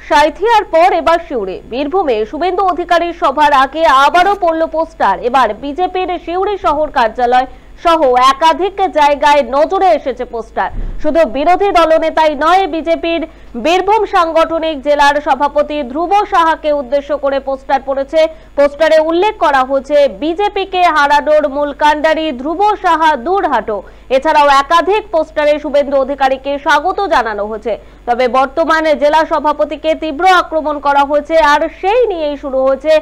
সাঁইথিয়ার পর এবার সিউড়ি। বীরভূমে শুভেন্দু অধিকারীর সভার আগে আবারও পড়ল পোস্টার। এবার বিজেপির সিউড়ি শহর কার্যালয় সহ একাধিক জায়গায় নজরে এসেছে পোস্টার। শুধু বিরোধী দলনেতাই নয়, বিজেপির বীরভূম সাংগঠনিক জেলার সভাপতি ধ্রুব সাহাকে উদ্দেশ্য করে পোস্টার পড়েছে। পোস্টারে উল্লেখ করা হয়েছে বিজেপিকে হারানোর মূল কাণ্ডারি ধ্রুব সাহা দূর হাটো। এছাড়াও একাধিক পোস্টারে শুভেন্দু অধিকারীকে স্বাগত জানানো হয়েছে। তবে বর্তমানে জেলা সভাপতিকে তীব্র আক্রমণ করা হয়েছে, আর সেই নিয়েই শুরু হয়েছে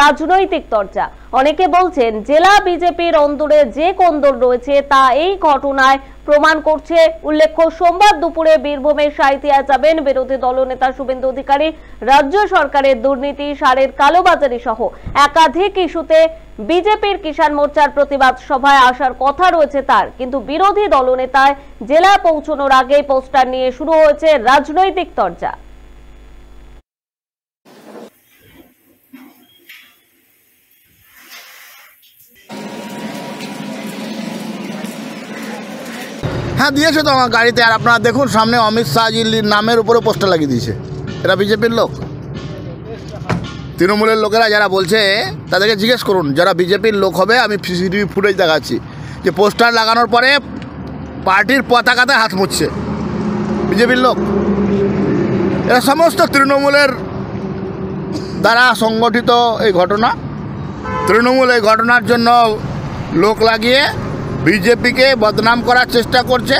রাজনৈতিক চর্চা। অনেকে বলছেন জেলা বিজেপির অন্দরে যে কোন্দল রয়েছে তা এই ঘটনায় প্রমাণ করছে। উল্লেখ্য, সোমবার দুপুরে বীরভূমের সাঁইথিয়া যাবেন বিরোধী দলনেতা শুভেন্দু অধিকারী। রাজ্য সরকারের দুর্নীতি, সারের কালোবাজারি সহ একাধিক ইস্যুতে বিজেপির কিষাণ মোর্চার প্রতিবাদ সভায় আসার কথা রয়েছে তার। কিন্তু বিরোধী দলনেতায় জেলা পৌঁছানোর আগে পোস্টার নিয়ে শুরু হয়েছে রাজনৈতিক চর্চা। হ্যাঁ, দিয়েছে তো আমার গাড়িতে। আর আপনারা দেখুন, সামনে অমিত শাহজির নামের উপরে পোস্টার লাগিয়ে দিয়েছে। এরা বিজেপির লোক। তৃণমূলের লোকেরা যারা বলছে তাদেরকে জিজ্ঞেস করুন, যারা বিজেপির লোক হবে। আমি সিসিটিভি ফুটেজ দেখাচ্ছি যে পোস্টার লাগানোর পরে পার্টির পতাকাতে হাত মুছছে বিজেপির লোক। এরা সমস্ত তৃণমূলের দ্বারা সংগঠিত এই ঘটনা। তৃণমূল এই ঘটনার জন্য লোক লাগিয়ে বিজেপিকে বদনাম করার চেষ্টা করছে।